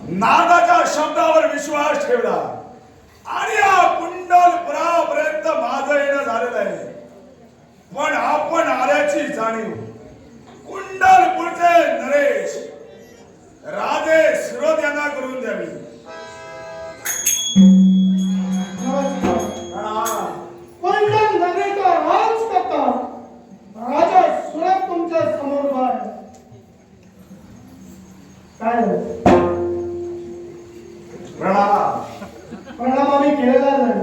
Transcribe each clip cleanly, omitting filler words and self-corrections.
नागाच्या शब्दावर विश्वास ठेवला आणि या कुंडलपुरापर्यंत माझं येणं झालेलं आहे. पण आपण आल्याची जाणीव कुंडलपूरचे नरेश राजे शिरोद यांना करून द्यावी. कुंडल नगरीचा राजकर्ता राजा सुरत तुमच्या समोर आहे. काय प्रणाम आम्ही केलेला नाही.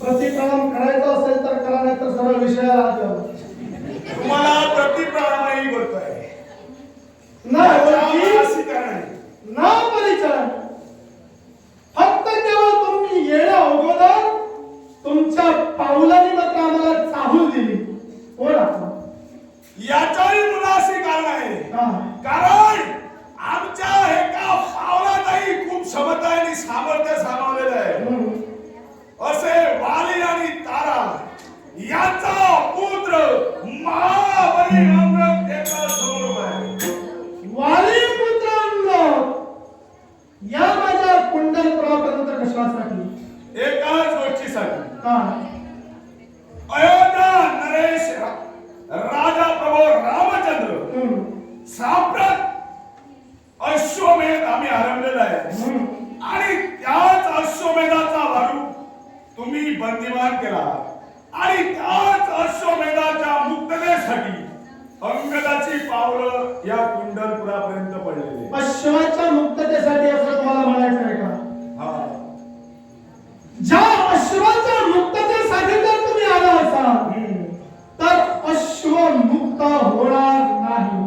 प्रतिप्रणाम करायचा असेल तर करा, नाही तर सरळ विषयाला द्या. तुम्हाला प्रतिप्रणामही करतोय ना परिचय. फक्त केवळ तुम्ही येण्या अगोदर तुमच्या पावलांनी मात्र आम्हाला चाहूल दिली. कोण आपण? याच्याही मुलाशी कारण आहे. कारण आमच्या एका पावलातही खूप क्षमता आणि सामर्थ्य सामावलेलं आहे. असे वाली आणि तारा यांचा पुत्र महाबली अमृत एका समोर आहे. वाली पुत्र अमृत या माझ्या कुंडलपुरापर्यंत कशासाठी? एकाच गोष्टीसाठी. काय? अयोध्या नरेश राजा प्रभू रामचंद्र साप्रत अश्वमेध आम्ही आरंभलेला आहे आणि त्याच अश्वमेधाचा वारू तुम्ही बंदिवान केला आणि त्याच अश्वमेधाच्या मुक्ततेसाठी अंगदाची पावलं या कुंडलपुरापर्यंत पडलेली. अश्वाच्या मुक्ततेसाठी असं तुम्हाला म्हणायचं आहे का? ज्या अश्वाच्या मुक्ततेसाठी जर तुम्ही आला असाल तर अश्व मुक्त होणार नाही.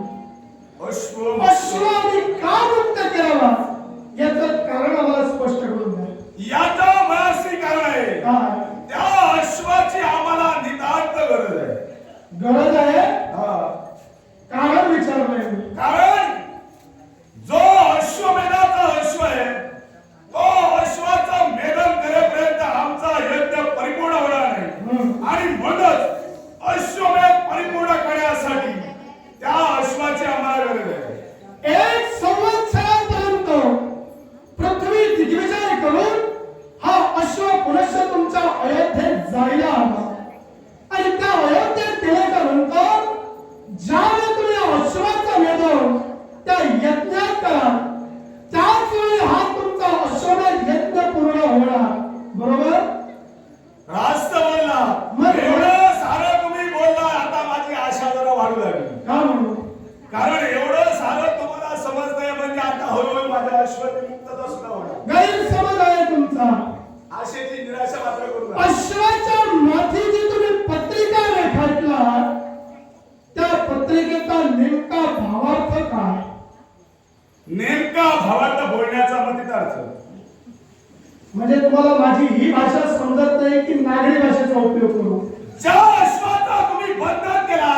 अश्व आम्ही का मुक्त करावा याचं कारण आम्हाला स्पष्ट करून द्या. याचं मनाशी कारण आहे. त्या अश्वाची आम्हाला नितांत गरज आहे. गरज आहे? कारण विचारलंय मी. कारण जो अश्वमेधाचा अश्व आहे तो अश्वाचा मेदन करेपर्यंत आमचा यज्ञ परिपूर्ण होणार नाही. आणि म्हणूनच अश्वमेध परिपूर्ण करण्यासाठी त्या अश्वाची आम्हाला गरज आहे. 1 संवत्सरापर्यंत पृथ्वी दिग्विजय करून हा अश्व पुनश्च तुमच्या अयोध्येत जायला हवा. आणि त्या अयोध्येत गेल्याच्या नंतर ज्यावेळी तुम्ही अश्वाचा मेदन त्या यज्ञात कराल त्याच वेळी हा तुमचा अश्वमेध यज्ञ पूर्ण होणार. बरोबर? रास्त बोलला. एवढं सारं तुम्ही बोलला. आता माझी आशा जरा वाढू लागली. का म्हणू? कारण एवढं सारं तुम्हाला समजतंय म्हणजे आता हळूहळू माझ्या अश्वाची मुक्तता सुद्धा होणार. गैरसमज आहे तुमचा. आशेची निराशा मात्र करू नका. अश्वाच्या माथी जी तुम्ही पत्रिका रेखाटला त्या पत्रिकेचा नेमका भावार्थ काय? नेमका भावार्थ बोलण्याचा मतित अर्थ म्हणजे तुम्हाला माझी ही भाषा समजत नाही की नागरी भाषेचा उपयोग करू? ज्या अश्वाचा तुम्ही बंधन केला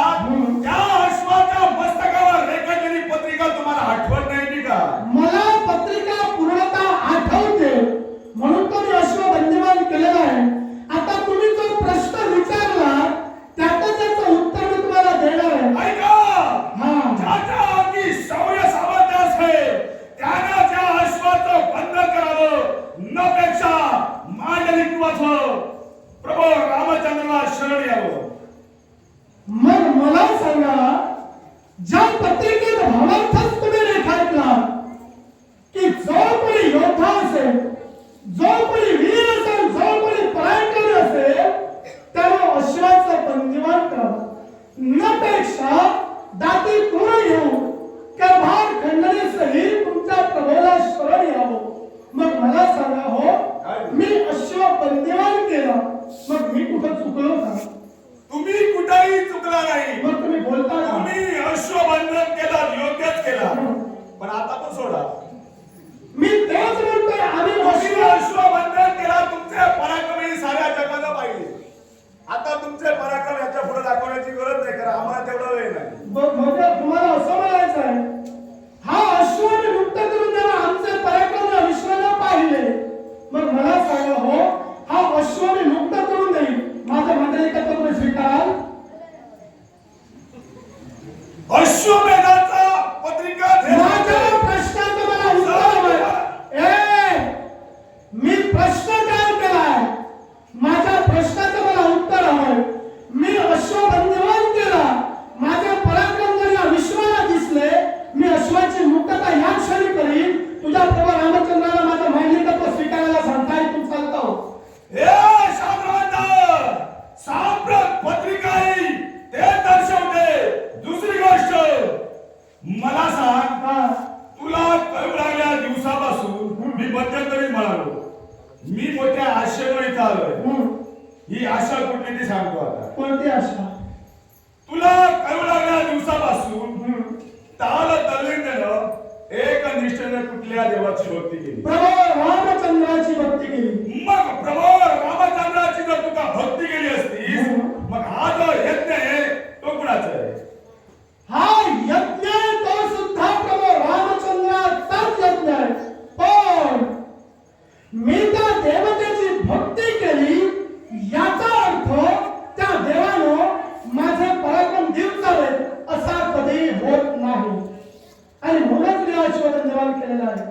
त्या अश्वाच्या मस्तकावर रेखाटलेली पत्रिका तुम्हाला आठवत नाही का? मला पत्रिका पूर्णतः आठवते म्हणून तो मी अश्व बंदिवान केलेला आहे. आता तुम्ही जो प्रश्न विचारला त्याचं उत्तर मी तुम्हाला देणार आहे. ऐका. ज्याच्या अंगी शौर्य सामर्थ्य असेल त्यानं त्या अश्वाचं बंधन करावं न पेक्षा मांडलिकत्वाचं प्रभू रामचंद्राला शरण यावं. मग मला सांगा ज्या पत्रिकेत भावार्थच तुम्ही रेखाटला की जो कोणी योद्धा असेल, जो कोणी वीर असेल, जो कोणी पराक्रमी असेल त्याला अश्वाचं बंदिवान करावं न पेक्षा दाती क्रूर येऊ भार खंडणी सहित तुमच्या प्रभूला शरण यावं. मग मला सांगा हो मी अश्व बंदिवान केला मग मी कुठं चुकलो का? तुम्ही कुठेही चुकला नाही. मग तुम्ही बोलता का? तुम्ही अश्वबंधन केला योग्यच केला. पण आता तो सोडा. मी तेच म्हणतोय आम्ही अश्वबंधन केला. तुमचे पराक्रम साऱ्या जगाला पाहिजे. आता तुमचे पराक्रम याच्या पुढे दाखवण्याची गरज नाही. कारण आम्हाला तेवढा वेळ नाही. म्हणजे तुम्हाला असं म्हणायचं आहे हा अश्व मुक्त करून जरा आमचे पराक्रम विश्वाला पाहिले मग मला सांगा हो हा अश्व मुक्त करून देईल माझं मांडलिकत्व तुम्ही स्वीकाराल? अश्वमेधाचा पत्रिका माझ्या प्रश्नाचं मला ही आशा कुठली ती सांगतो आता. कोणती आशा? तुला कळू लागल्या दिवसापासून ताल तल्लीनं एक निष्ठेने कुठल्या देवाची भक्ती केली? प्रभू रामचंद्राची भक्ती केली. मग प्रभू रामचंद्राची जर तुका भक्ती केली असतीस, मग हा जो यज्ञ आहे तो कुणाचा आहे? हा यज्ञ तो सुद्धा प्रभू रामचंद्राचाच यज्ञ आहे. पण मी त्या देवतेची भक्ती केली याचा अर्थ त्या देवानं माझे पराक्रम दिवसावे असा कधी होत नाही. आणि म्हणूनच मी अश्वमेध निर्माण केलेला आहे.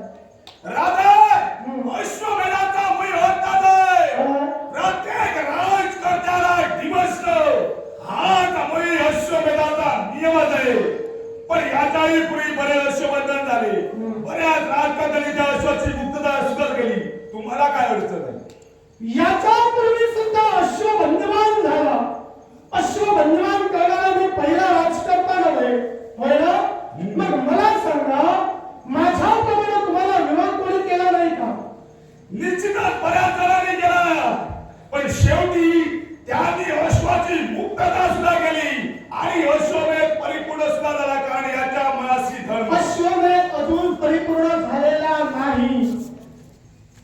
राजा अश्वमेधाचा मुळी होतात आहे. प्रत्येक राजकर्त्याला दिवस हाच मुळी अश्वमेधाचा नियमच आहे. पण याच्याही पूर्वी बरेच अश्वबंधन झाले. बऱ्याच राजकर्त्यांनी त्या अश्वाची मुक्तता सुद्धा केली. तुम्हाला काय अडचण आहे? याच्या पूर्वी सुद्धा अश्वबंधमान झाला. अश्वबंधमान करणारा मी पहिला राजकर्ता नव्हे, होय ना? मग मला सांगा, माझ्याप्रमाणे तुम्हाला विरोध कोणी केला नाही का? निश्चितच बऱ्याच जणांनी केला. पण शेवटी त्यांनी अश्वाची मुक्तता सुद्धा केली आणि अश्वमेध परिपूर्ण सुद्धा झाला. कारण याच्या मनाशी धर्म. अश्वमेध अजून परिपूर्ण झालेला नाही.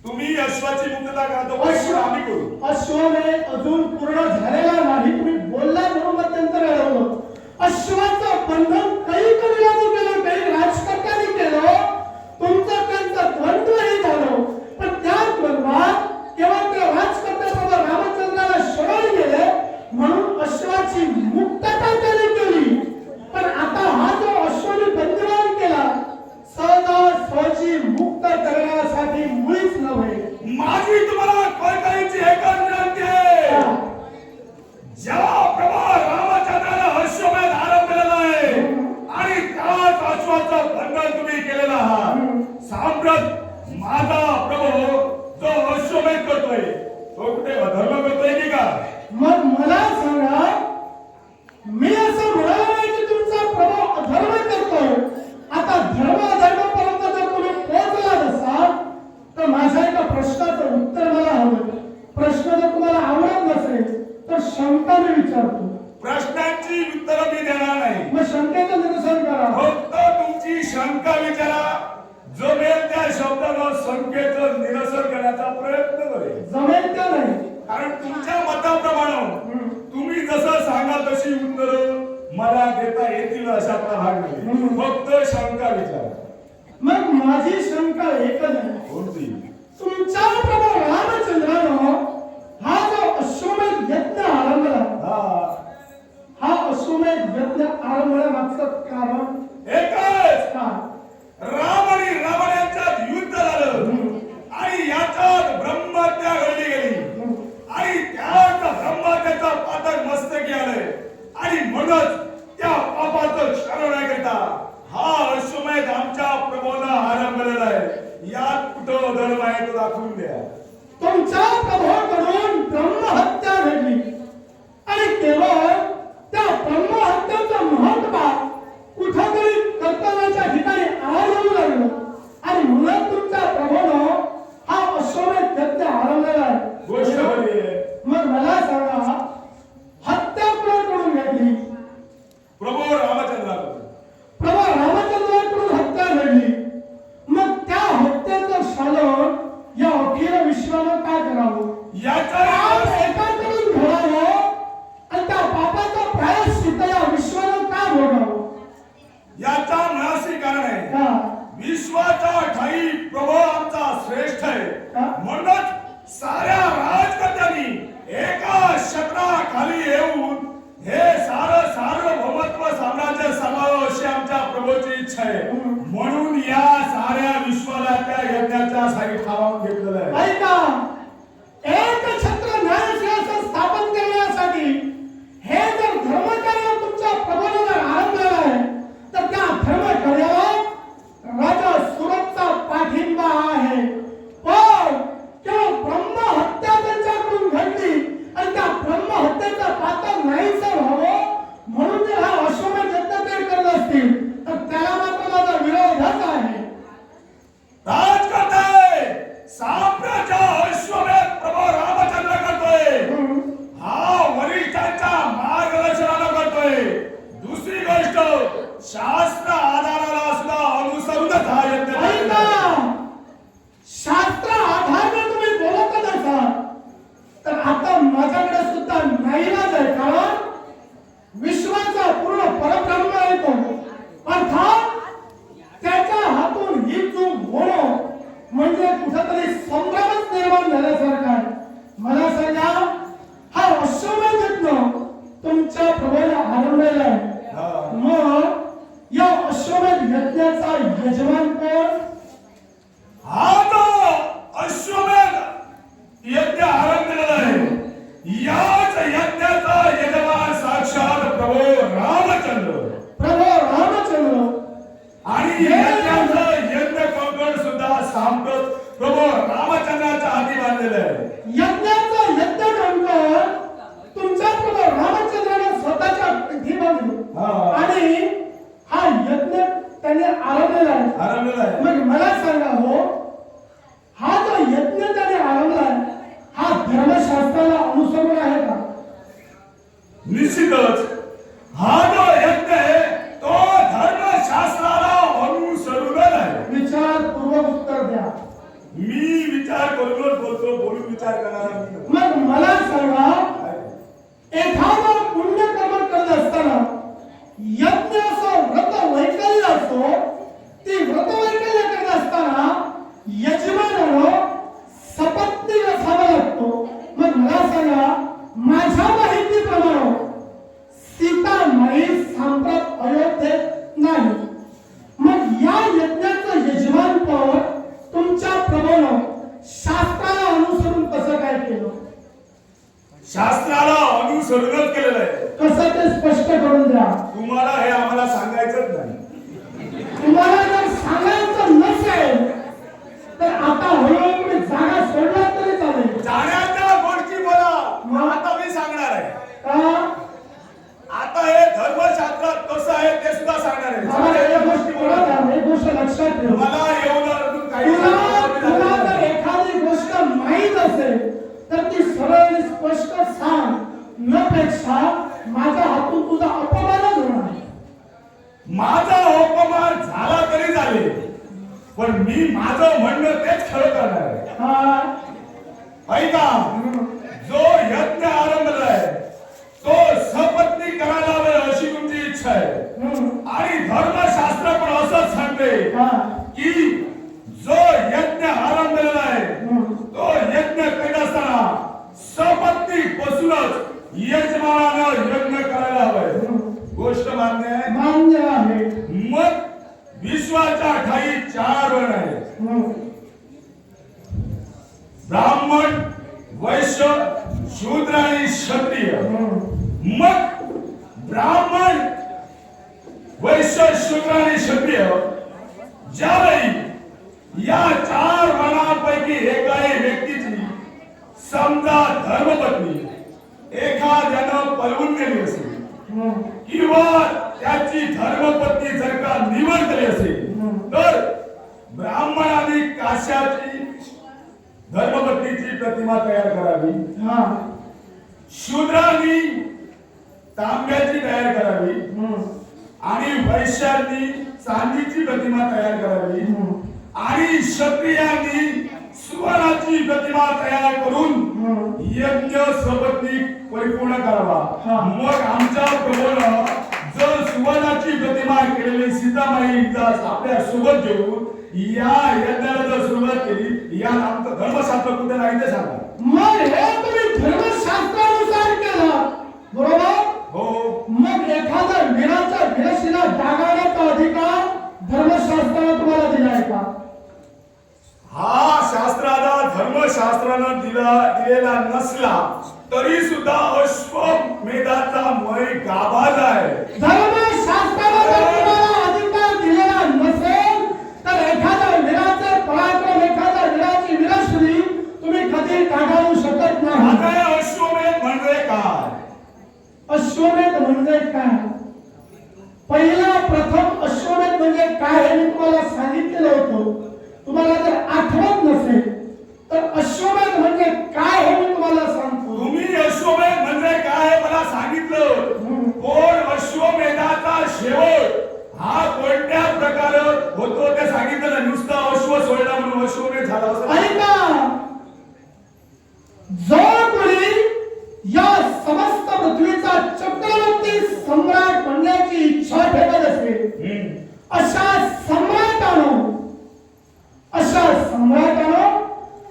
तुम्ही अश्वाची मुक्तता करतो, परिपूर्ण आम्ही करू. अश्वमेध अजून पूर्ण झालेला नाही. तुम्ही बोलला म्हणून मध्यंतर अडवलं. अश्वाचं बंधन काही कविराजी केलं, काही राजकर्त्यांनी केलं. तुमचं त्यांचं द्वंद्वही झालं. पण त्या द्वंद्वात केवळ त्या राजकर्त्यासोबत रामचंद्राला शरण गेले म्हणून अश्वाची मुक्तता त्यांनी केली. पण आता हा जो अश्वाने बंधन केला, सहजासहजी मुक्त करण्यासाठी मुळीच नव्हे. माझी तुम्हाला कळकळीची एकच विनंती आहे. जेव्हा प्रभू रामचंद्राला अश्वमेध आरंभलेला आहे आणि त्याच अश्वाचं बंधन तुम्ही केलेलं आहात. सांप्रत माझा प्रभू जो अश्वमेध करतोय तो कुठे अधर्म करतोय की काय? मग मला सांगा, मी असं म्हणालो नाही की तुमचा प्रभू अधर्म करतोय. आता धर्म अधर्म पर्यंत जर तुम्ही पोहोचला नसाल तर माझ्या एका प्रश्नाचं उत्तर मला हवं. प्रश्न जर तुम्हाला आवडत नसेल तर शंका मी विचारतो. प्रश्नांची उत्तरं मी देणार नाही. मग शंकेचं निरसन करा. फक्त तुमची शंका विचारा. जमेल त्या शब्दानं शंकेचं निरसन करण्याचा प्रयत्न करेल. जमेल का नाही? कारण तुमच्या मताप्रमाणे तुम्ही जसं सांगाल तशी उत्तरं मला देता येतील अशातला भाग नाही. फक्त शंका विचारा. मग माझी शंका एकच आहे. कोणती? तुमच्या प्रभू रामचंद्रानं हा जो अश्वमेध यज्ञ आरंभला, हा अश्वमेध यज्ञ आरंभण्यामागचं कारण एकच. काय? राम आणि रावण यांच्यात युद्ध झालं आणि याच्यात ब्रह्महत्या घडली गेली आणि त्याच ब्रह्महत्येचा पातक मस्तकी आलंय आणि म्हणूनच त्या पापाचं क्षरण नाही करता हा अश्वमेध आमच्या प्रभूला आरंभलेला आहे. यात कुठं धर्म आहे तो दाखवून द्या. तुमच्या प्रभूकडून ब्रह्महत्या घडली आणि केवळ त्या ब्रह्महत्येचं महत्त्व कुठेतरी कर्तव्याच्या ठिकाणी आढळू लागलं आणि म्हणून तुमच्या प्रभूनं हा अश्वमेध यज्ञ आरंभलेला आहे. गोष्ट खरी आहे. मग मला सांगा, हत्या कोणाकडून घडली? प्रभू रामचंद्राकडून. प्रभू रामचंद्राकडून हत्या घडली. मग त्या हत्येचं शालन या अखिल विश्वानं काय करावं? याचा एकाकडून घडावं आणि त्या पापाचं प्रायश्चित्त या विश्वानं का भोगावं? याचा मुळाशी कारण आहे. का? विश्वाच्या ठाई प्रभू आमचा श्रेष्ठ आहे. म्हणूनच साऱ्या राजकर्त्यांनी एका छत्राखाली येऊन हे सार्वभौमत्व साम्राज्य सांभाळावं अशी आमच्या प्रभूची इच्छा आहे. म्हणून या साऱ्या विश्वाला त्या यज्ञाच्या साई ठावावून घेतलेलं आहे. ऐका, एक छत्र न्याय सिंहासन स्थापन करण्यासाठी हे जर धर्मकार्य तुमच्या प्रभूने जर आरंभलेलं आहे तर त्या धर्मकार्याला राजा सुरतचा पाठिंबा आहे. पण केवळ ब्रह्महत्या त्यांच्याकडून घडली आणि त्या ब्रह्महत्येचा पातक नाहीसं व्हावं म्हणून जर हा अश्वमेध यज्ञ ते करत असतील तर त्याला मात्र माझा विरोधच आहे. राजकर्ते साम्राज्य यज्ञाचा यजमान कोण? हा जो अश्वमेध यज्ञ आरंभलेला आहे, याच यज्ञाचा यजमान साक्षात प्रभू रामचंद्र. प्रभू रामचंद्र. आणि यज्ञाचं यज्ञ कंकण सुद्धा सामटत प्रभू रामचंद्राच्या हाती बांधलेलं आहे. यज्ञाचा यज्ञ कंकण तुमच्या प्रभू रामचंद्राने स्वतःच्या हाती बांधलं आणि हा यज्ञ त्याने आरंभलेला आहे. मग मला सांगा हो, हा जो यज्ञ त्याने आरंभलाय हा धर्मशास्त्राला अनुसरून आहे का? निश्चितच हा जो यज्ञ आहे तो धर्मशास्त्राला अनुसरूनच आहे. विचारपूर्वक उत्तर द्या. मी विचार करूनच बोलतो, बोलून विचार करणारा मी. मग मला सांगा, एखादा पुण्यकर्म करत असताना यज्ञ असो व्रत वैकल्य असो, ती व्रत वैकल्य करत असताना यजमानानं सपत्नीक असावा लागतो. मग मला सांगा, माझ्या माहितीप्रमाणे सीतामाई सांप्रत अयोध्येत नाही. मग या यज्ञाचं यजमानपद तुमच्या प्रभूनं शास्त्राला अनुसरून कसं काय केलं? शास्त्राला अनुसरूनच केलेलं आहे. कसं ते स्पष्ट करून द्या. तुम्हाला हे आम्हाला सांगायचंच नाही. तुम्हाला जर सांगायचं नसेल तर आता हळूहळू तुम्ही जागा सोडला तरी चालेल. जाण्याच्या गोष्टी बोला, आता मी सांगणार आहे. का? आता हे धर्मशास्त्रात कसं आहे ते सुद्धा सांगणार आहे. मला या गोष्टी बोला ना, एक गोष्ट लक्षात ठेव. मला एवढं अजून काही तुला जर एखादी गोष्ट माहीत असेल तर ती सरळ आणि स्पष्ट सांग, न पेक्षा माझ्या हातून तुझा अपमानच होणार. माझा अपमान झाला तरी चालेल, पण मी माझं म्हणणं तेच खरं करणार आहे. ऐका, जो यज्ञ आरंभलाय तो सपत्नी करायला हवे अशी तुमची इच्छा आहे. आणि धर्मशास्त्र पण असंच सांगते की जो यज्ञ आरंभलेला आहे तो यज्ञ करीत असताना सपत्नी पासूनच यजमानानं यज्ञ करायला हवंय. गोष्ट मान्य आहे? मान्य आहे. मग विश्वाच्या ठाई 4 वर्ण आहेत. ब्राह्मण, वैश्य, शूद्र आणि क्षत्रिय. मग ब्राह्मण, वैश्य, शूद्र आणि क्षत्रिय ज्यावेळी या 4 वर्णांपैकी एकाही व्यक्तीची समजा धर्मपत्नी एखाद्यानं पळवून गेली असेल किंवा त्याची धर्मपत्नी जर का निवड केली असेल तर ब्राह्मणाने काश्याची धर्मपत्नीची प्रतिमा तयार करावी, शूद्रांनी तांब्याची तयार करावी आणि वैश्यांनी चांदीची प्रतिमा तयार करावी आणि क्षत्रियांनी सुवर्णाची प्रतिमा तयार करून यज्ञ सपत्नी परिपूर्ण करावा. मग आमच्या प्रभूनं जर सुवर्णाची प्रतिमा केलेली सीतामाई आपल्या सोबत घेऊन या यज्ञाला जर सुरुवात केली, या आमचं धर्मशास्त्र कुठे नाही ते सांगा. मग हे तुम्ही धर्मशास्त्रानुसार केलं बरोबर? हो. मग एखाद्या वीराच्या वीरशीला डागाळण्याचा अधिकार धर्मशास्त्राने तुम्हाला दिलाय का? हा शास्त्राला धर्मशास्त्रानं दिलेला नसला तरी सुद्धा अश्वमेधाचा मय गाभाज आहे. धर्मशास्त्राने जर तुम्हाला अधिकार दिलेला नसेल तर एखाद्या वीराचे पराक्रम, एखाद्या वीराची वीरश्री तुम्ही कधी डागाळू शकत नाही. आता अश्वमेध म्हणजे काय? अश्वमेध म्हणजे काय? पहिला प्रथम अश्वमेध म्हणजे काय हे मी तुम्हाला सांगितलेलं होतं. तुम्हाला जर आठवत नसेल तर अश्वमेध म्हणजे काय हे मी तुम्हाला सांगतो. तुम्ही अश्वमेध म्हणजे काय मला सांगितलं, पण अश्वमेधाचा शेवट हा कोणत्या प्रकारे होतो ते सांगितलं ना. नुसता अश्व सोडला म्हणून अश्वमेध झाला असं ऐका, जो कोणी या समस्त पृथ्वीचा चक्रवर्ती सम्राट बनण्याची इच्छा ठेवत असेल अशा सम्राटानं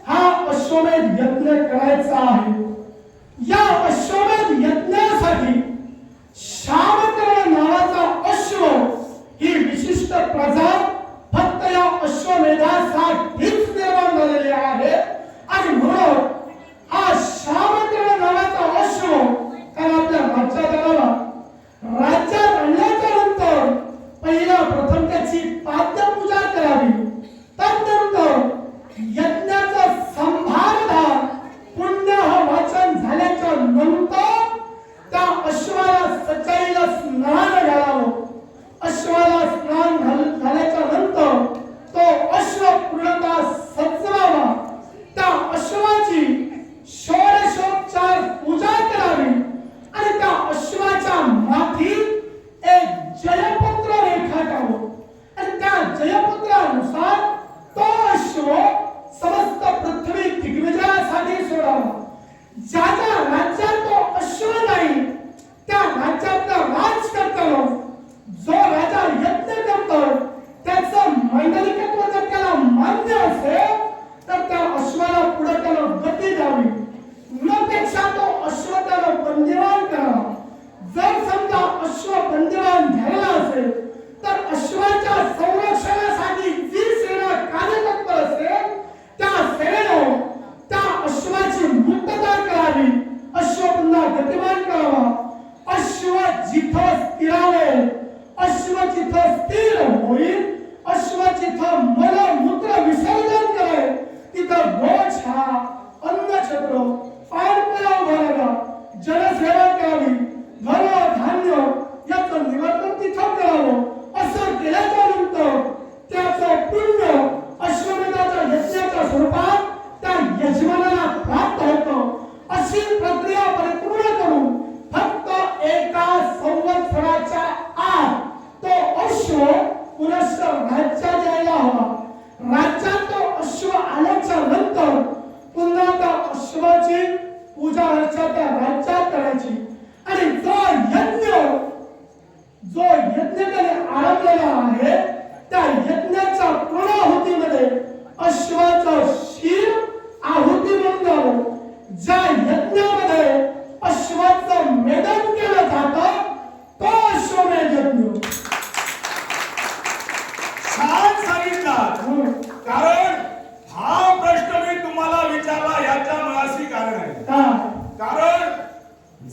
हा अश्वमेध यज्ञ करायचा आहे. या अश्वमेध यज्ञासाठी श्यामकर्ण नावाचा अश्व ही विशिष्ट प्रजात प्रथम त्याची पाद्यपूजा करावी. तदनंतर यज्ञाचं संभारधार पुण्य वाचन झाल्याच्या नंतर त्या अश्वाला सकाळीला स्नान घालावं. अश्वाला स्नान झाल्याच्या नंतर तो अश्व पूर्णतः सजवावा. त्या अश्वाची षोडशोपचार पूजा करावी आणि त्या अश्वाच्या माथी एक जयपत्र रेखाटावं आणि त्या जयपत्रानुसार तो अश्व समस्त पृथ्वी दिग्विजयासाठी सोडावा. ज्या ज्या राज्यात तो अश्व नाही त्या राज्यातला राजकर्त्याला जो राजा यज्ञ करतो त्याचं मंडलिकत्व जर त्याला मान्य असेल तर त्या अश्वाला पुढे त्याला गती द्यावी. नपेक्षा तो अश्व त्याला बंदिवान करावा. जर समजा अश्व बंदिवान झालेला असेल तर अश्वाच्या संरक्षणासाठी जी सेना कार्यतत्पर असेल त्या सेनेनं त्या अश्वाची मुक्तता करावी. अश्व पुन्हा गतिमान करावा. अश्व जिथं स्थिरावेल, अश्व जिथं स्थिर होईल, अश्व जिथं मलमूत्र विसर्जन करेल तिथं रोज हा अन्नछत्र पाणपोळा उभारावा, जनसेवा करावी, धन धान्य याचं निवर्तन तिथं करावं. असं केल्याच्या नंतर त्याचं पुण्य अश्वमेधाच्या यज्ञाच्या स्वरूपात त्या यजमानाला प्राप्त होतं. अशी प्रक्रिया परिपूर्ण करून फक्त एका संवत्सराच्या आत तो अश्व पुनश्च राज्यात यायला हवा. राज्यात तो अश्व आल्याच्या नंतर पुन्हा त्या अश्वाची पूजा अर्चा त्या राज्यात करायची आणि जो यज्ञ त्याने आरंभलेला आहे त्या यज्ञाच्या पूर्णाहुतीमध्ये अश्वाचं शीर आहुती म्हणून द्यावं. ज्या यज्ञामध्ये अश्वाचं मेदन केलं जातं तो अश्वमेध यज्ञ. छान सांगितलं. कारण हा प्रश्न मी तुम्हाला विचारला याच्या मुळाशी कारण आहे. कारण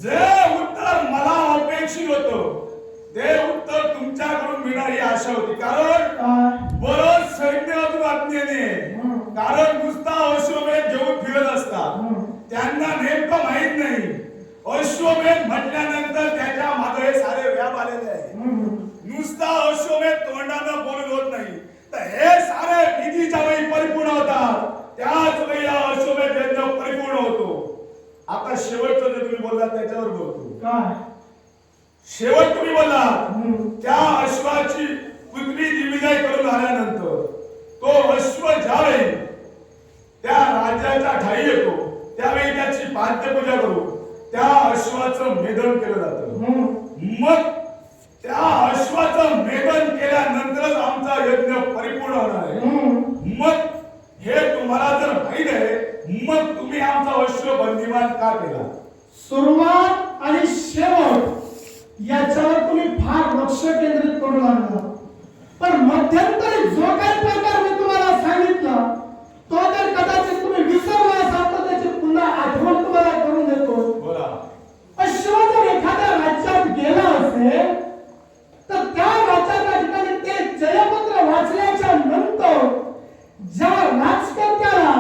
जे उत्तर मला अपेक्षित होतं ते उत्तर तुमच्याकडून मिळणार ही आशा होती. कारण बरंच सैन्य अजून आज्ञेने कारण नुसता अश्वमेध घेऊन फिरत असतात. त्यांना नेमकं माहित नाही अश्वमेध म्हटल्यानंतर त्याच्या मागे सारे व्याप आलेले आहे. नुसता अश्वमेध तोंडानं बोलून होत नाही तर हे सारे विधी ज्यावेळी परिपूर्ण होतात त्याच वेळी अश्वमेध यज्ञ परिपूर्ण होतो. आता शेवटचं जे तुम्ही बोललात त्याच्यावर बोलतो. काय शेवट तुम्ही बोललात त्या अश्वाची पृथ्वी दिग्विजय करून आल्यानंतर तो अश्व ज्यावेळी त्या राज्याच्या ठाई येतो त्यावेळी त्याची पाद्यपूजा करू त्या अश्वाचं मेदन केलं जातं. मग त्या अश्वाचं मेदन केल्यानंतरच आमचा यज्ञ परिपूर्ण होणार आहे. मग हे तुम्हाला जर माहित आहे मग तुम्ही आमचा अश्व बंदिवान का केला? सुरुवात आणि शेवट याच्यावर तुम्ही फार लक्ष केंद्रित करू लागला. पण मध्यंतरी जो काही प्रकार मी तुम्हाला सांगितला तो जर कदाचित तुम्ही विसरला असाल तर त्याची पुन्हा आठवण तुम्हाला करून देतो. बोला. अश्व जर एखाद्या राज्यात गेला असेल तर त्या राज्याच्या ठिकाणी ते जयपत्र वाचल्याच्या नंतर ज्या राजकर्त्याला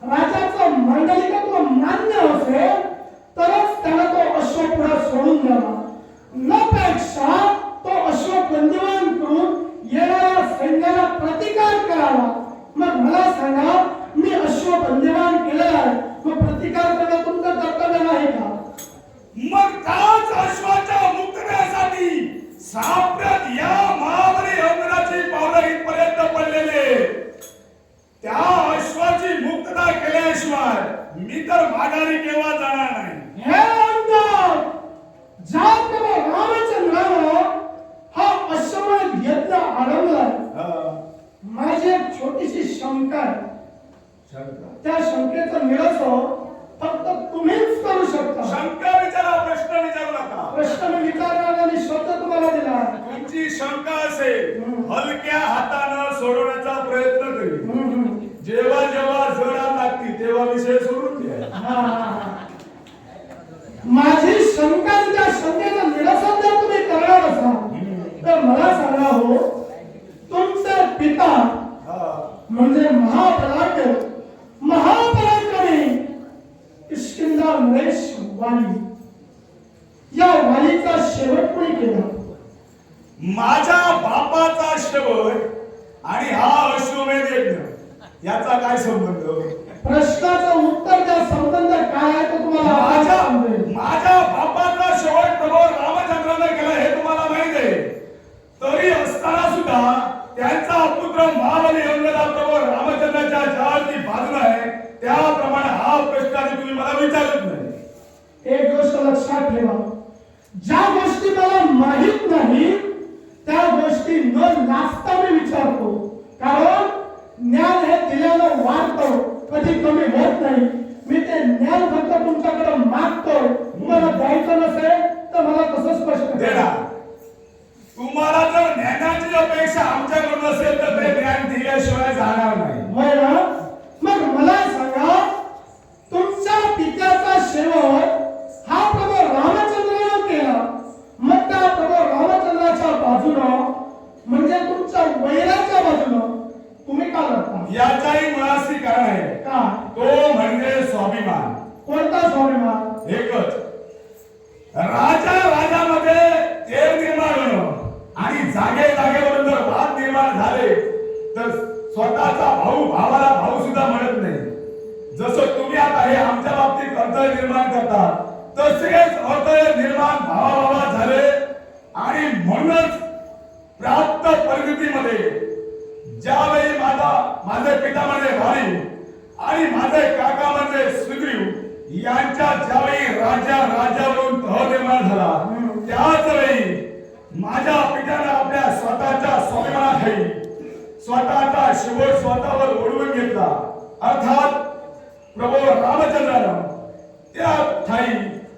राजाचं मंडलिकत्व मान्य असेल तरच त्याला तो अश्व पुढे सोडून द्यावा. नपेक्षा तो अश्व बंदिवान करून येणाऱ्या सैन्याला प्रतिकार करावा. मग मला सांगा मी अश्व बंदिवान केलेला आहे मग प्रतिकार करणं तुमचं कर्तव्य नाही का? मग त्याच अश्वाच्या मुक्ततेसाठी साप्रत या महाबली अंगणाची पावलं इथपर्यंत पडलेले त्या अश्वाची मुक्तता केल्याशिवाय मी तर माघारी केव्हा जाणार नाही. हे अंगात ज्याप्रमाणे रामचंद्रानं हा अश्वमेध यज्ञ आरंभला माझी एक छोटीशी शंका आहे. त्या शंकेचं निरसन फक्त तुम्हीच करू शकता. शंका विचारा, प्रश्न विचारू नका. प्रश्न मी विचारणार आणि शब्द तुम्हाला दिला. तुमची शंका असेल हलक्या हातानं सोडवण्याचा प्रयत्न करी. जेव्हा जेव्हा जड लागतील तेव्हा विषय सोडून द्या. माझी शंका त्या शंकेचं निरसन जर तुम्ही करणार असाल तर मला सांगा हो म्हणजे महापराक्रमी किष्किंधा नरेश वाली. या वालीचा शेवट कोणी केला? माझ्या बापाचा शेवट आणि हा अश्वमेध यज्ञ याचा काय संबंध? प्रश्नाचं उत्तर द्या. संबंध काय आहे तो तुम्हाला माझ्या समजेल. माझ्या बापाचा शेवट प्रभू रामचंद्राने केला हे तुम्हाला माहित आहे. तरी असताना सुद्धा त्यांचा पुत्र महाबली अंगदा प्रभू रामचंद्राच्या ज्यावरती बाजूला आहे त्याप्रमाणे हा प्रश्न आधी तुम्ही मला विचारत नाही. एक गोष्ट लक्षात ठेवा, ज्या गोष्टी मला माहित नाही त्या गोष्टी न लाजता मी विचारतो. कारण ज्ञान हे दिल्यानं वाढतं, कधी कमी होत नाही. मी ते ज्ञान फक्त तुमच्याकडे मागतो. तुम्हाला द्यायचं नसेल तर मला तसं स्पष्ट दे करा. ना. तुम्हाला जर ज्ञानाची अपेक्षा आमच्याकडून असेल तर ते ज्ञान दिल्याशिवाय जाणार नाही. होय ना? मग मला सांगा, तुमच्या पित्याचा शेवट हा प्रभू रामचंद्रानं केला. मग त्या प्रभू रामचंद्राच्या बाजूनं म्हणजे तुमच्या वैराच्या बाजूनं तुम्ही का लढता? याचाही मुळाशी कारण आहे. का? तो म्हणजे स्वाभिमान. कोणता स्वाभिमान? एकच, राजामध्ये तेर निर्माण होणं आणि जागेवरून जर वाद निर्माण झाले तर स्वतःचा भाऊ भावाला भाऊ सुद्धा म्हणत नाही. जसं तुम्ही आता हे आमच्या बाबतीत अडथळे निर्माण करता तसेच अडथळे निर्माण भावाभावात झाले आणि म्हणूनच प्राप्त परिस्थितीमध्ये ज्यावेळी माझे पिता म्हणजे वाली आणि माझे काका म्हणजे सुग्रीव यांच्या ज्यावेळी राज्यावरून तह निर्माण झाला त्याच वेळी माझ्या पित्याने आपल्या स्वतःच्या स्वाभिमानाखाली स्वतःचा शेवट स्वतःवर ओढवून घेतला. अर्थात प्रभू रामचंद्रानं त्या ठाई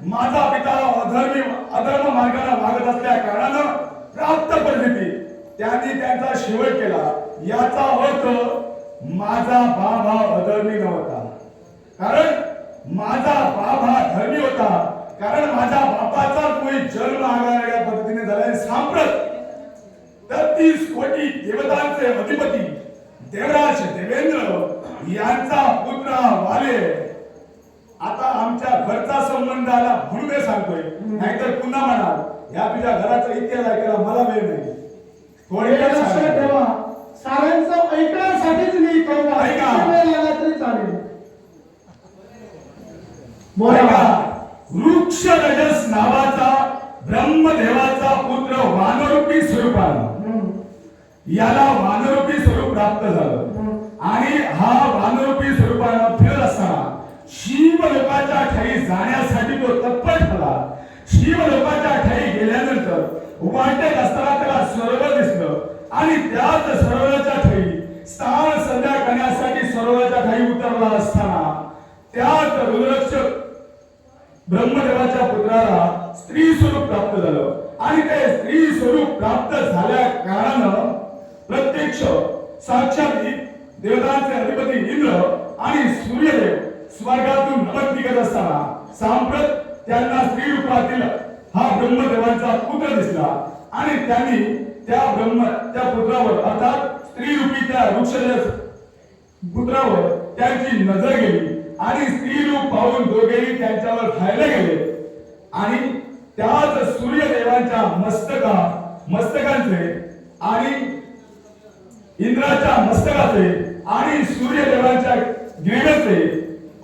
माझा पिता अधर्म मार्गाने वागत असल्या कारणानं प्राप्त परिस्थिती त्यांनी त्यांचा शेवट केला. याचा अर्थ माझा बाप हा अधर्मी नव्हता, कारण माझा बाप हा धर्मी होता. कारण माझ्या बापाचा कोणी जन्म आगळ्या पद्धतीने झाला. सांप्रत 33 कोटी देवतांचे अधिपती देवराज देवेंद्र यांचा पुत्र वाले. आता आमच्या घरचा संबंध आला म्हणून हे सांगतोय, नाहीतर पुन्हा म्हणाल या तुझ्या घराचा इतिहास ऐकायला मला वेळ नाही. थोडे लक्षात ठेवा, साऱ्यांचं ऐकण्यासाठीच मी कहून ऐका. वेळ लागला तरी चालेल. बोला. वृक्षरजस नावाचा ब्रह्मदेवाचा पुत्र वानरूपी स्वरूपानं याला वानरूपी स्वरूप प्राप्त झालं आणि हा वानरूपी स्वरूपानं फिरत असताना शिवलोकाच्या ठाई जाण्यासाठी तो तत्पर झाला. शिवलोकाच्या ठाई गेल्यानंतर वाटेत असताना त्याला सरोवर दिसलं आणि त्याच सरोवराच्या ठाई स्नान संध्या करण्यासाठी सरोवराच्या ठाई उतरला असताना त्याच रुद्रक्षक ब्रह्मदेवाच्या पुत्राला स्त्री स्वरूप प्राप्त झालं आणि ते स्त्री स्वरूप प्राप्त झाल्या कारणानं प्रत्यक्ष साक्षात देवतांचे अधिपती इंद्र आणि सूर्यदेव स्वर्गातून नमन निघत असताना सांप्रत त्यांना स्त्री रूपातील हा ब्रह्मदेवाचा पुत्र दिसला आणि त्यांनी त्या पुत्रावर अर्थात स्त्री रूपी त्या वृक्षरज पुत्रावर त्यांची नजर गेली आणि स्त्री रूप पाहून दोघेही त्यांच्यावर खायला गेले आणि त्याच सूर्यदेवांच्या मस्तकांचे आणि इंद्राच्या मस्तकाचे आणि सूर्यदेवांच्या ग्रीवेचे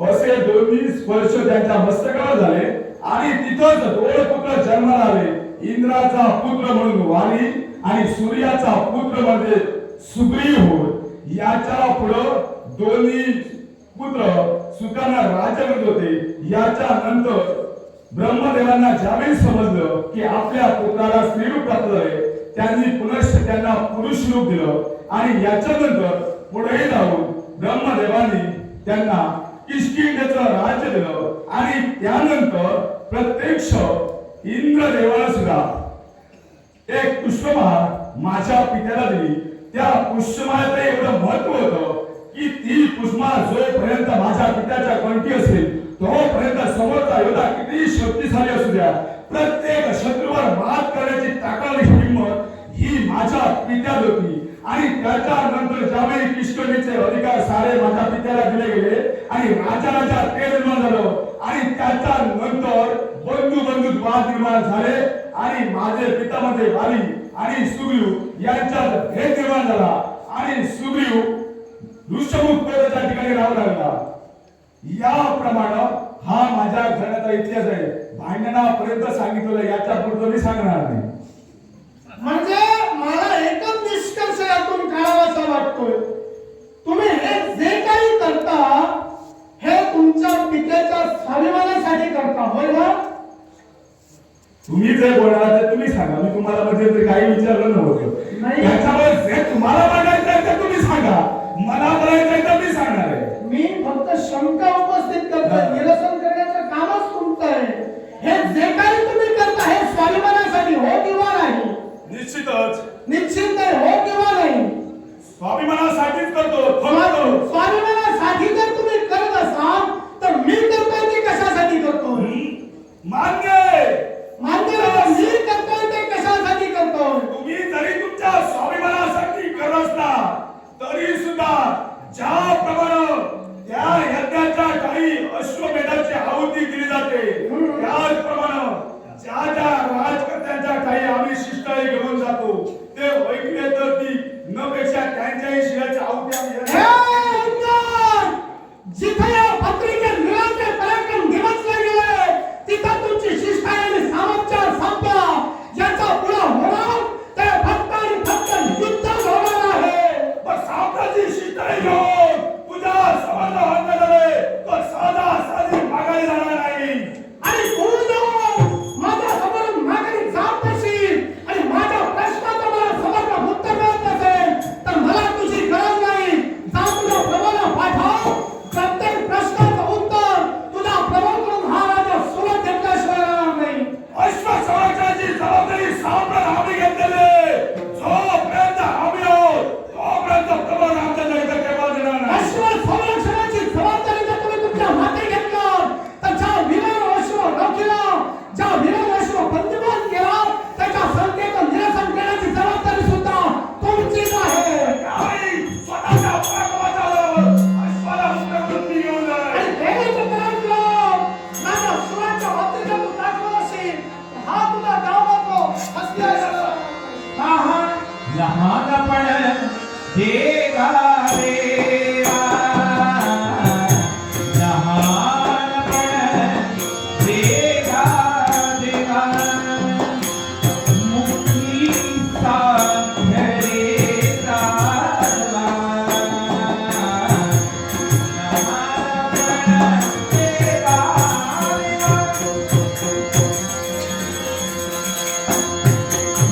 असे दोन्ही स्पर्श त्यांच्या मस्तकावर झाले आणि तिथंच दोन पुत्र जन्माला आले. इंद्राचा पुत्र म्हणून वाली आणि सूर्याचा पुत्र म्हणजे सुग्रीव होय. याच्या पुढे दोन्ही पुत्र सुखांना राज्य करत होते. याच्या नंतर ब्रह्मदेवांना ज्यावेळी समजलं की आपल्या पुत्राला स्त्री रूप प्राप्त झाले त्यांनी पुनश्च त्यांना पुरुष रूप दिलं आणि याच्यानंतर पुढे जाऊन ब्रह्मदेवांनी त्यांना किष्किंधेचं राज्य दिलं आणि त्यानंतर प्रत्यक्ष इंद्रदेवाला सुद्धा एक पुष्पमाळ माझ्या पित्याला दिली. त्या पुष्पमाळेचं एवढं महत्व होतं की ती पुष्पमाळ जोपर्यंत माझ्या पित्याच्या कंठी असेल तोपर्यंत समोरचा योद्धा किती शक्तिशाली असू द्या प्रत्येक शत्रूवर मात करण्याची ताकद हिंमत ही माझ्या पित्यात होती आणि त्याच्यानंतर ज्यावेळी किष्किंधेचे अधिकार सारे माझ्या पित्याला दिले गेले आणि राजा ते निर्माण झालं आणि त्याच्यानंतर बंधू वाद निर्माण झाले आणि माझे पितामध्ये वाली आणि सुग्रीव यांच्यात भेद निर्माण झाला आणि सुग्रीव ऋषमुख पर्वताच्या ठिकाणी राहू लागला. याप्रमाणे हा माझ्या घराचा इतिहास आहे. भांडणापर्यंत सांगितलं, याच्या पुढचं मी सांगणार नाही. म्हणजे मला एकच निष्कर्ष यातून काढावासा वाटतोय, तुम्ही हे जे काही करता हे तुमच्या पित्याच्या स्वाभिमानासाठी करता, होय ना? तुम्ही जे बोलणार ते तुम्ही सांगा, मी तुम्हाला मध्ये काही विचारलं नव्हतं. नाही. याच्यामुळे जे तुम्हाला मांडायचं आहे ते तुम्ही सांगा, मला बोलायचं आहे ते मी सांगणार आहे. मी फक्त शंका उपस्थित करतोय, निरसन करण्याचं कामच तुमचं आहे. हे जे काही तुम्ही करता हे स्वाभिमानासाठी हो किंवा नाही? निश्चितच निश्चित नाही, हो किंवा नाही? स्वाभिमानासाठीच करतो. स्वाभिमानासाठी जर तुम्ही करत असाल तर मी करतोय ते कशासाठी करतोय? मान्य आहे. मान्य आहे, मी करतोय ते कशासाठी करतोय? तुम्ही जरी तुमच्या स्वाभिमानासाठी करत असला तरी सुद्धा ज्याप्रमाणे त्या यज्ञाच्या काही अश्वमेधाची आहुती दिली जाते त्याचप्रमाणे ज्या राजकर्त्यांच्या काही आम्ही शिष्टाई घेऊन जातो ते वैक्रिय तर ती न पेक्षा त्यांच्याही शिराची आहुती आम्ही जिथे या पत्रिकेत मिळाचे पराक्रम दिवसले गेले तिथं तुमची शिष्टाई आणि सामर्थ्य संपला. याचा पुढे होणार ते फक्त आणि फक्त युद्ध होणार आहे. पण साम्राज्याची शिष्टाई घेऊन तुझ्या समाजात झाले तर साधा साधी मागायला जाणार नाही. आणि तू जाऊन माझ्या समोर मागणी जात नशील आणि माझ्या प्रश्नाचं मला समोर उत्तर मिळत नसेल तर मला तुझी गरज नाही. जा तुझ्या प्रभूला पाठव, प्रत्येक प्रश्नाचं उत्तर तुझ्या प्रभूकडून हा राजा सुरत घेतल्याशिवाय राहणार नाही. अश्वसंरक्षणाची जबाबदारी साम्राट आम्ही घेतलेले, जोपर्यंत आम्ही आहोत तोपर्यंत प्रबळ आमच्या जगात केव्हा देणार नाही. अश्व संरक्षणाची जबाबदारी जर तुम्ही तुमच्या हाती घेतलं तर ज्या वीरानं अश्व रोखला, ज्या वीरानं अश्व बंदिवान केला त्याच्या संख्येचं निरसन करण्याची जबाबदारी सुद्धा तुमचीच आहे. काही स्वतःच्या पराक्रमाच्या बळावर अश्वाला मुक्त करून मी घेऊन जाणार. आणि देवीचं पराक्रम माझ्या सुराच्या बाबतीत तू दाखवत असेल तर हा तुझा गावाचा हत्यार. लहानपण देगा देवा, लहानपण देगा देवा, मुक्तीचा घरे चालवा. लहानपण देगा देवा,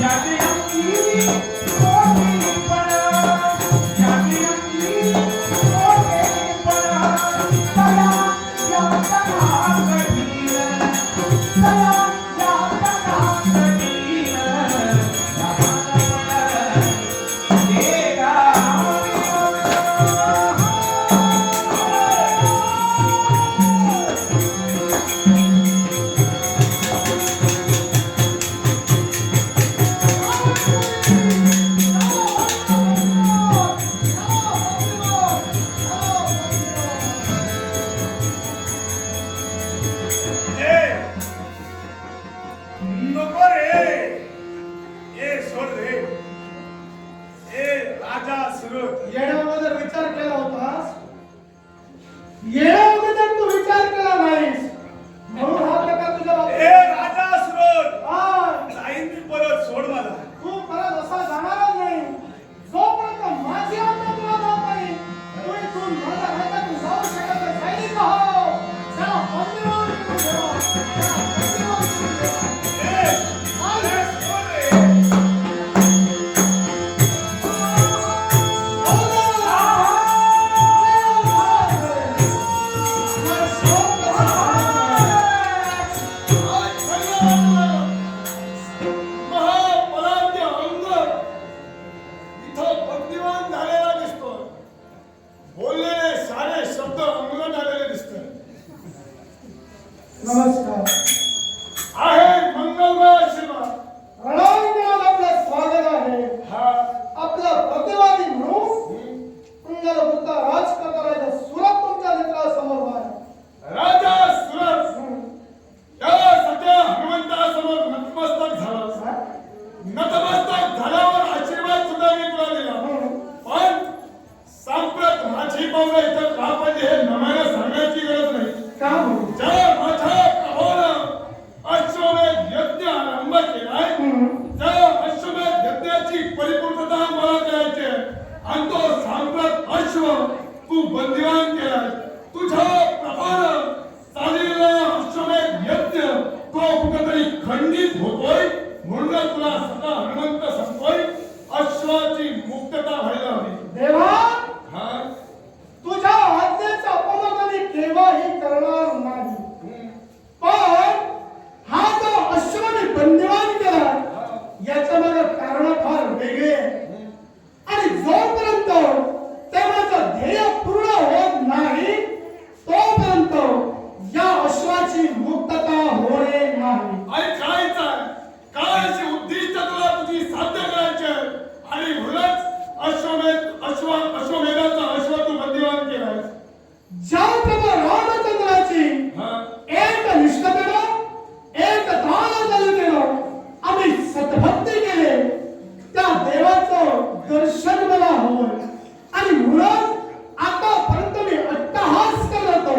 यादी अंगी कोणीपणा, यादी अंगी कोणीपणा, सया यातना कठीण, सया यातना कठीण, लहानपण देगा नको रे, ए सोड रे, ए राजा सुरत. येण्याअगोदर विचार केला होतास? येण्याअगोदर तू विचार केला नाहीस म्हणून हा प्रकार तुझ्या बाबतीत. ए राजा सुरत, हा, जाईन मी परत, सोड मला. तू परत असा जाणारच नाही जोपर्यंत माझी आज्ञा तुला जात नाही. तू इथून माझ्या राज्यातून जाऊ शकत नाही. सैनिक हो, त्याला बंदिवान करून ठेवा, त्याला बंदिवान करून ठेवा. ए, ए, सोड रे. महापराध्य अंग इथं बंदिवान झालेला दिसतो. बोललेले सारे शब्द अंगलट आलेले दिसतात. नमस्कार. आहे मंगलमय आशीर्वाद. रणांगणात आपलं स्वागत आहे. हा आणि तो सांप्रत अश्व तू बंदिवान केला. तुझ्या प्रभावानं चाललेला अश्वमेध यज्ञ तो कुठेतरी खंडित होतोय. म्हणून तुला सदा हनुमंत सांगतोय अश्वाची मुक्तता व्हायला हवी. देवा, हा तुझ्या आज्ञेचा अपमान मी केव्हाही करणार नाही. पण हा जो अश्व मी बंदिवान केला याच्या मागे कारण फार वेगळे आहे. आणि जोपर्यंत ते माझं ध्येय पूर्ण होत नाही तोपर्यंत या अश्वाची मुक्तता होणे नाही. आणि कायची उद्दिष्ट तुला तुझी साध्य करायचे आणि म्हणूनच अश्वमेधाचा अश्व तू बंदिवान केलाय. ज्याप्रमाणे रामचंद्राची एक निष्ठेनं एक दानदलितेनं आम्ही सतभक्ती केले त्या देवाचं दर्शन मला होय. आणि म्हणून आतापर्यंत मी अट्टहास करतो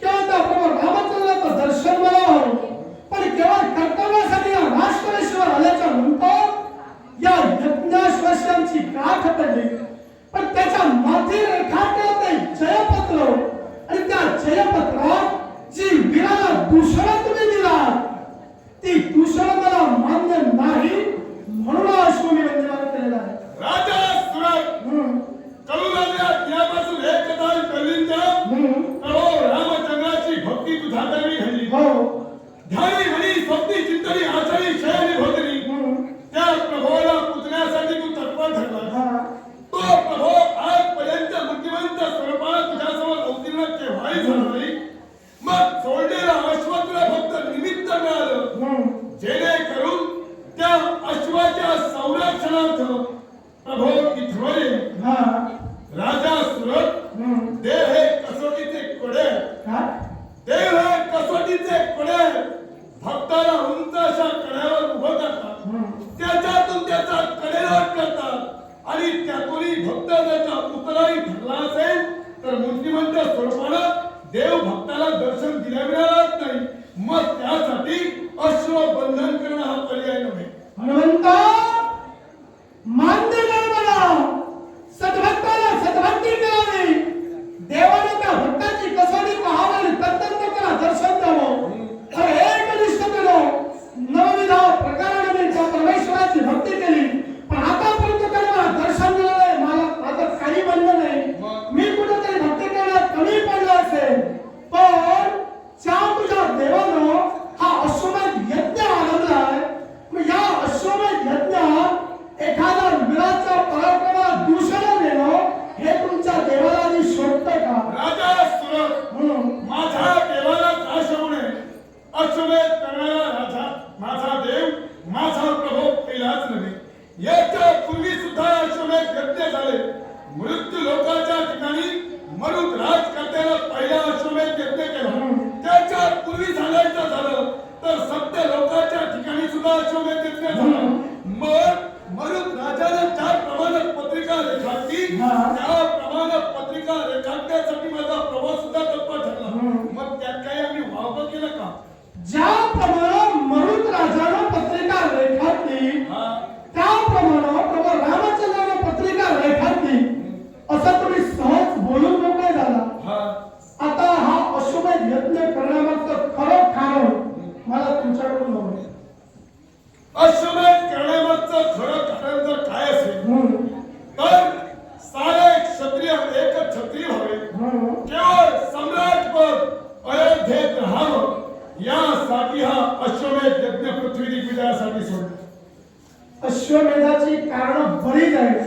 किंवा त्या प्रभू रामचंद्राचं दर्शन मला होय. पण केवळ कर्तव्यासाठी या राष्ट्रेश्वर आल्याच्या नंतर या यज्ञाश्वासांची गाठ पडली. पण त्याच्या माथी रेखाटलं ते जयपत्र आणि त्या जयपत्रात जी वीराला दूषण तुम्ही दिला ती दूषण मला मान्य नाही. म्हणून अश्वमी बंदिवान केलेला आहे. राजा सुरत कलुराजा त्यापासून एक कथाल पर्यंत प्रभू रामचंद्राची भक्ती तुझ्या करवी घडली. ध्यानी म्हणी स्वप्नी चिंतनी आचरी शयनी भोजनी त्या प्रभूला पुजण्यासाठी तू तत्पर ठरला. तो प्रभू आजपर्यंत बुद्धिवंत स्वरूपात तुझ्यासमोर अवतीर्ण केव्हाही झाला नाही. मग सोडलेला अश्व तुला फक्त निमित्त मिळालं जेणेकरून त्या अश्वाच्या संरक्षणार्थ प्रभू इथवले. राजा सुरत देव हे कसोटीचे कोडे देव हे कसोटीचे कोडे भक्ताला उंच अशा कड्यावर उभं करतात. त्याच्यातून त्याचा कडेलोट करतात आणि त्यातूनही भक्त त्याचा उतराही ठरला असेल तर मूर्तिमंत स्वरूपानं देव भक्ताला दर्शन दिल्याविनाच नाही. मग त्यासाठी अश्व बंधन करणं हा पर्याय नव्हे. हनुमंता, मान्य कर मला. सद्भक्ताला सद्भक्ती करावी. देवाने त्या भक्ताची कसोटी पाहावी आणि तत्तंत त्याला दर्शन द्यावं. तर एक निष्ठेनं नवविधा प्रकाराने मी त्या परमेश्वराची भक्ती केली. पण आतापर्यंत त्याने मला दर्शन दिलं नाही. माझं काही बंधन नाही. मी कुठेतरी भक्ती करण्यात कमी पडलो असेल. पण त्या तुझ्या देवानं हा अश्वमेध यज्ञ आरंभलाय. मग या अश्वमेध यज्ञात एखादा वीराच्या पराक्रमाला दूषण देणं हे तुमच्या देवाला मी शोधतोय का? राजा सुरत माझ्या देवाला त्रासवू नये. अश्वमेध करणारा राजा माझा देव माझा प्रभू पहिलाच नव्हे. याच्या पूर्वी सुद्धा अश्वमेध यज्ञ झाले. मृत्यू लोकांच्या ठिकाणी मरुत राजकर्त्यानं पहिला अश्वमेध यज्ञ केला. त्याच्या पूर्वी सांगायचं झालं तर सत्य लोकांच्या ठिकाणी सुद्धा अश्वमेध यज्ञ झाला. मग मरुत राजानं ज्या प्रमाणे पत्रिका रेखाटली त्या प्रमाणे पत्रिका रेखाटण्यासाठी माझा प्रवास सुद्धा तत्पर ठरला. मग त्यात काही आम्ही वावग केलं का? ज्याप्रमाणे मरुत राजानं पत्रिका रेखाटली त्याप्रमाणे प्रभू रामचंद्रानं पत्रिका रेखाटली असं तुम्ही सहज बोलून मोकळे झाला. आता हा अश्वमेध यज्ञ करण्यामागचं खरं कारण मला तुमच्याकडून हवं. अश्वमेध करण्यामागचं खरं कारण जर काय असेल तर सारे क्षत्रिय एक क्षत्रिय व्हावे. केवळ सम्राट पद अयोध्येत राहावं यासाठी हा अश्वमेध यज्ञ पृथ्वी दिग्विजयासाठी सोडला. अश्वमेधाची कारण बरीच आहेत.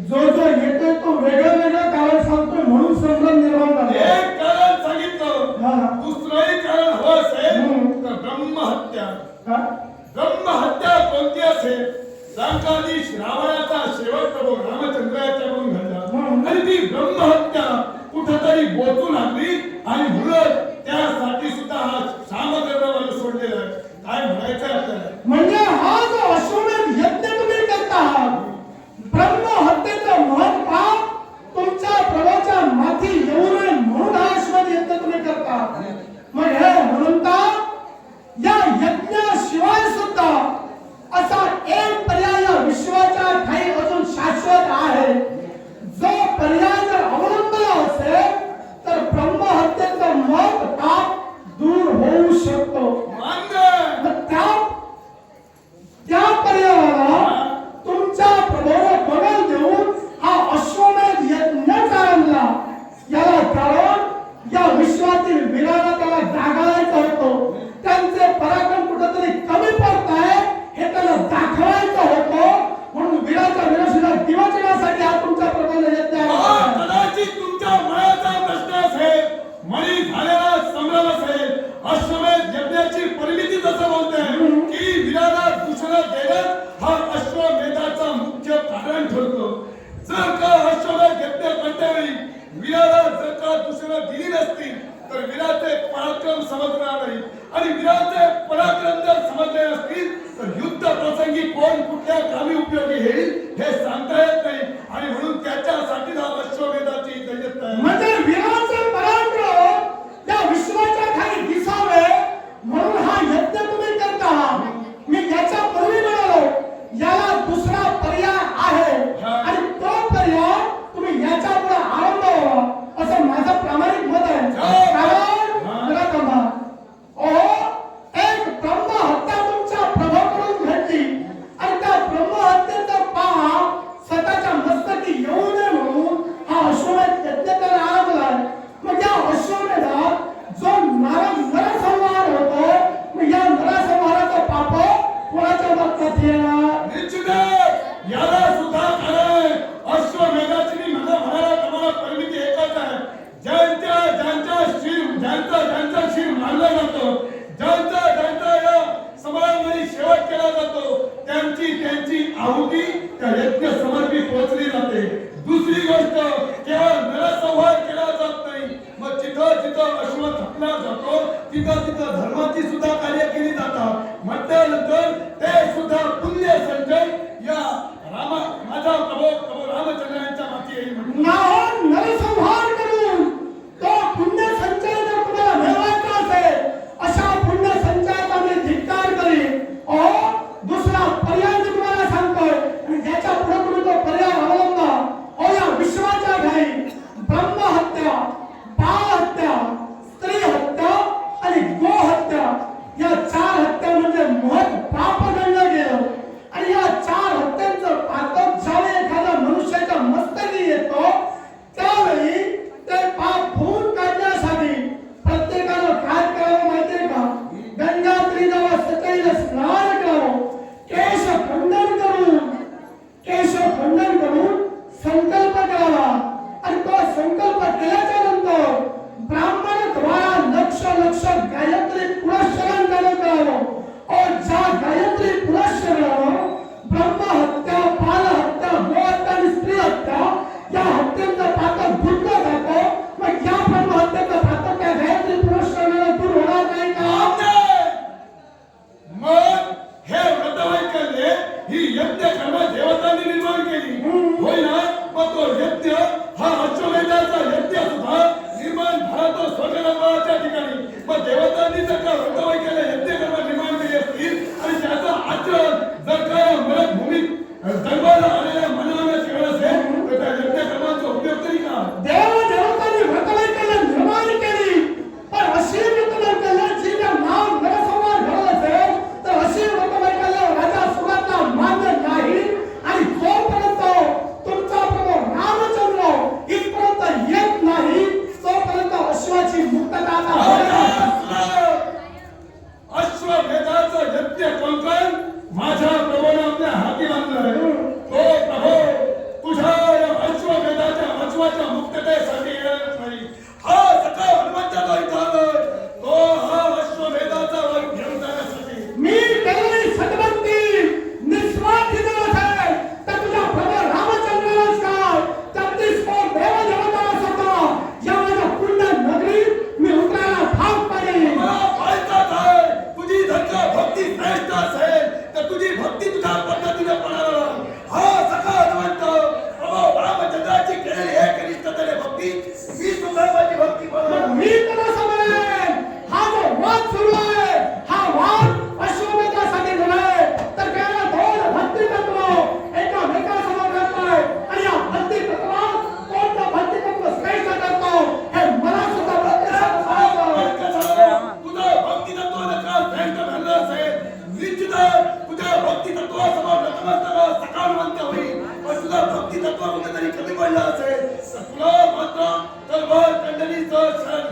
जो येतोय तो वेगळं वेगळं कारण सांगतोय म्हणून संभ्रम निर्माण झाला. एक कारण सांगितलं दुसरंही कारण हवं असेल तर ब्रह्महत्या. ब्रह्महत्या कोणती असेल? लंकाधीश रावणाचा शेवट प्रभू रामचंद्राच्याकडून घडला आणि ती ब्रह्महत्या कुठेतरी बोचू लागली आणि म्हणून त्यासाठी सुद्धा हा सामगर्भ सोडलेला आहे. काय म्हणायचं आपल्याला? म्हणजे हा जो अश्वमेध यज्ञ तुम्ही करता आहात ब्रह्महत्येचं महत्त्व तुमच्या प्रभूच्या माथी येऊ नये म्हणून हा अश्वमेध यज्ञ तुम्ही करता. मग हे म्हणता या यज्ञाशिवाय सुद्धा असा एक पर्याय विश्वाच्या ठाई अजून शाश्वत आहे. वचनं दिली नसतील तर वीराचे पराक्रम समजणार नाही आणि वीराचे पराक्रम जर समजले नसतील तर युद्ध प्रसंगी कोण कुठल्या कामी उपयोगी येईल हे सांगता येत नाही आणि म्हणून त्याच्यासाठी अश्वमेधाची दैत्यता आहे. म्हणजे वीराचे पराक्रम त्या विश्वाच्या खाली दिसावे म्हणून हा यज्ञ तुम्ही करता आहात. मी याच्या पूर्वी म्हणालो याला दुसरा पर्याय आहे आणि तो पर्याय तुम्ही याच्या पुढे आरंभ व्हावा असं माझं प्रामाणिक मत आहे. कारण जरा थांबा. एक ब्रह्म हत्या तुमच्या प्रभाकडून घडली आणि त्या ब्रह्म हत्येचा पाप स्वतःच्या मस्तकी येऊ नये म्हणून हा अश्वमेध यज्ञ करायला आरंभला. मग या अश्वमेधात जो नरसंहार होतो मग या नरसंहाराचा पाप कोणाच्या बाबतीत येणार? निश्चितच याला सुद्धा कारण अश्वमेधाची मी म्हणायला तुम्हाला परिमिती एकच आहे. ज्यांचा शिर मारला जातो ज्यांचा या समाजामध्ये शेवट केला जातो त्यांची आहुती त्या यज्ञ समर्पित पोहोचली जाते. दुसरी गोष्ट केवळ नरसंहार केला जात नाही मग जिथं अश्व थकला जातो तिथं धर्माची सुद्धा कार्य केली जातात. म्हटल्यानंतर ते सुद्धा पुण्य संचय या माझा प्रभू रामचंद्र यांच्या मागे येईल म्हणून नरसंहार करून तो पुण्य संचय जर तुम्हाला मिळवायचा असेल अशा पुण्य संचयाचा मी धिक्कार करीन. दुसरा पर्याय मी तुम्हाला सांगतोय आणि याच्या पुढे तुम्ही तो पर्याय अवलंबा. या विश्वाच्या घाई ब्रह्महत्या, बाळहत्या, स्त्री हत्या आणि गोहत्या या 4 हत्या म्हणजे महत् पाप गणलं गेलं आणि या 4 हत्यांचं पातक ज्यावेळी एखाद्या मनुष्याच्या मस्तकी येतो त्यावेळी ते पाप धुवून काढण्यासाठी प्रत्येकानं काय करावं माहितीये का? गंगात्री जेव्हा सकाळी स्नान करावं, केश खंडन करून संकल्प करावा आणि तो संकल्प केल्याच्या नंतर ब्राह्मण द्वारा लक्ष गायत्री पुरस्चरण करावं. और ज्या गायत्री पुरस्चरणावर ब्रह्महत्या, बालहत्या, गोहत्या आणि स्त्री हत्या या हत्येचं पातक धुतलं जातं. मग या ब्रह्महत्येचं पातक त्या गायत्री पुरस्चरणाला दूर होणार नाही का? मग हे व्रतवैकल्य ही यज्ञ कर्म देवतांनी निर्माण केली होय ना. मग तो यज्ञ हा अश्वमेधाचा यज्ञ सुद्धा निर्माण झाला तो स्वर्गलोकाच्या ठिकाणी. मग देवतांनी जर का व्रतवैकल्य यज्ञ कर्म निर्माण केली असतील आणि त्याचा आचरण जर का मृतभूमीत जन्माला आलेल्या मानवाने केलं असेल तर त्या यज्ञ कर्माचा उपयोग तरी का? देवतांनी व्रतवैकल्य निर्माण केली पण अशी व्रतवैकल्य जिच्या नाव नरसंहार घडलं असेल तर अशी व्रतवैकल्य राजा सुरातला मान्य नाही आणि जोपर्यंत तुमचा प्रभू रामचंद्र इथपर्यंत येत नाही तोपर्यंत अश्वाची मुक्तता अश्वमेधाचं यज्ञ कंकण माझ्या प्रभूने आपल्या हाती बांधलं. तो प्रभू तुझ्या या अश्वमेधाच्या मुक्ततेसाठी येणार नाही. हा सखा हनुमंताचा इथं तो हा अश्वमेधाचा वर घेऊन जाण्यासाठी मी केलेली सद्भक्ती निस्वार्थी जर असेल तर तुझ्या प्रभू रामचंद्रालाच काय 33 कोट देवदेवताला सुद्धा या माझ्या पुण्य नगरीत मी उतरायला भाग पाडेन. मला पाहायचाच आहे. तुझी जर का भक्ती श्रेष्ठ असेल तर तुझी भक्ती तुझ्या पद्धतीने पडावं. हा सखा हनुमंत प्रभू रामचंद्राची केलेली एक निष्ठतेने भक्ती मी सुद्धा माझी भक्ती बनवणार. मी तुला समजेन हा जो वाद सुरू आहे हा वाद अश्वमेधासाठी नव्हे तर केवळ 2 भक्ती तत्व एकामेकासमोर करताय आणि या भक्ती तत्वात कोणतं भक्ती तत्व श्रेष्ठ करतो हे मला सुद्धा प्रत्यक्षात सांगायचं. तुझा भक्ती तत्वाने का श्रेष्ठ ठरलं असेल निश्चितच तुझ्या भक्ती तत्वासमोर नतमस्तक सकाळवंत होईल. पण तुझा भक्ती तत्व कुठेतरी कमी पडला असेल तर तुला मात्र तलवार कंडलीचं शरण